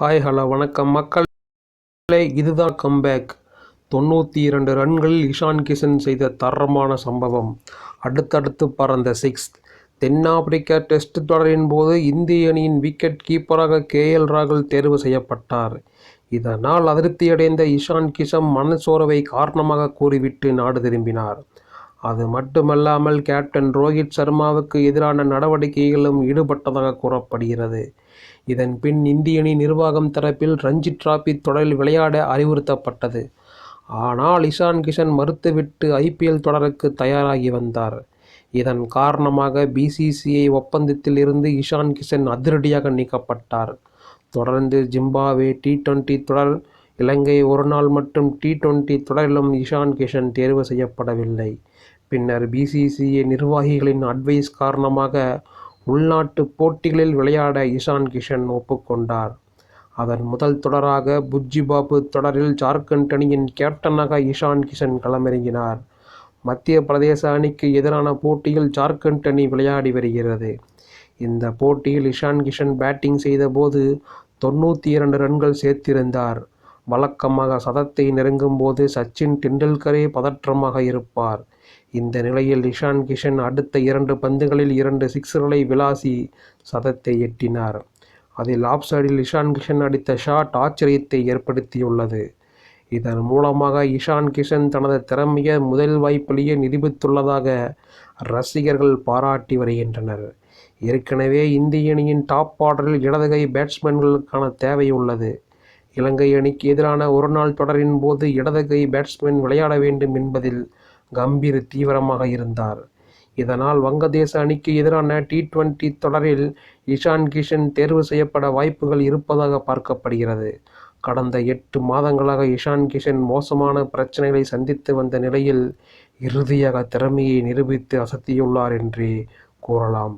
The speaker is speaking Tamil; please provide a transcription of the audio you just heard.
ஹாய் ஹலோ வணக்கம் மக்களே, இதுதான் கம்பேக். 92 ரன்களில் இஷான் கிஷன் செய்த தரமான சம்பவம். அடுத்தடுத்து பறந்த சிக்ஸ். தென்னாப்பிரிக்க டெஸ்ட் தொடரின் போது இந்திய அணியின் விக்கெட் கீப்பராக KL ராகுல் தேர்வு செய்யப்பட்டார். இதனால் அதிருப்தியடைந்த இஷான் கிஷன் மனச்சோர்வை காரணமாக கூறிவிட்டு நாடு திரும்பினார். அது மட்டுமல்லாமல் கேப்டன் ரோஹித் சர்மாவுக்கு எதிரான நடவடிக்கைகளிலும் ஈடுபட்டதாக கூறப்படுகிறது. இதன் பின் இந்திய அணி நிர்வாகம் தரப்பில் ரஞ்சி டிராபி தொடரில் விளையாட அறிவுறுத்தப்பட்டது. ஆனால் இஷான் கிஷன் மறுத்துவிட்டு IPL தொடருக்கு தயாராகி வந்தார். இதன் காரணமாக BCCI ஒப்பந்தத்தில் இருந்து இஷான் கிஷன் அதிரடியாக நீக்கப்பட்டார். தொடர்ந்து ஜிம்பாப்வே T20 தொடர், இலங்கை ஒருநாள் மற்றும் T20 தொடரிலும் இஷான் கிஷன் தேர்வு செய்யப்படவில்லை. பின்னர் BCCI நிர்வாகிகளின் அட்வைஸ் காரணமாக உள்நாட்டு போட்டிகளில் விளையாட இஷான் கிஷன் ஒப்புக்கொண்டார். அதன் முதல் தொடராக புஜ்ஜிபாபு தொடரில் ஜார்க்கண்ட் அணியின் கேப்டனாக இஷான் கிஷன் களமிறங்கினார். மத்திய பிரதேச அணிக்கு எதிரான போட்டியில் ஜார்க்கண்ட் அணி விளையாடி வருகிறது. இந்த போட்டியில் இஷான் கிஷன் பேட்டிங் செய்தபோது 92 ரன்கள் சேர்த்திருந்தார். வழக்கமாக சதத்தை நெருங்கும் போது சச்சின் டெண்டுல்கரே பதற்றமாக இருப்பார். இந்த நிலையில் இஷான் கிஷன் அடுத்த 2 பந்துகளில் 2 சிக்ஸர்களை விளாசி சதத்தை எட்டினார். அதில் ஆஃப் சைடில் இஷான் கிஷன் அடித்த ஷாட் ஆச்சரியத்தை ஏற்படுத்தியுள்ளது. இதன் மூலமாக இஷான் கிஷன் தனது திறமையை முதல் வாய்ப்பிலேயே நிரூபித்துள்ளதாக ரசிகர்கள் பாராட்டி வருகின்றனர். ஏற்கனவே இந்திய அணியின் டாப் ஆர்டரில் இடதுகை பேட்ஸ்மேன்களுக்கான தேவை உள்ளது. இலங்கை அணிக்கு எதிரான ஒருநாள் தொடரின் போது இடதுகை பேட்ஸ்மேன் விளையாட வேண்டும் என்பதில் கம்பீர் தீவிரமாக இருந்தார். இதனால் வங்கதேச அணிக்கு எதிரான T20 தொடரில் இஷான் கிஷன் தேர்வு செய்யப்பட வாய்ப்புகள் இருப்பதாக பார்க்கப்படுகிறது. கடந்த 8 மாதங்களாக இஷான் கிஷன் மோசமான பிரச்சனைகளை சந்தித்து வந்த நிலையில் இறுதியாக திறமையை நிரூபித்து அசத்தியுள்ளார் என்றே கூறலாம்.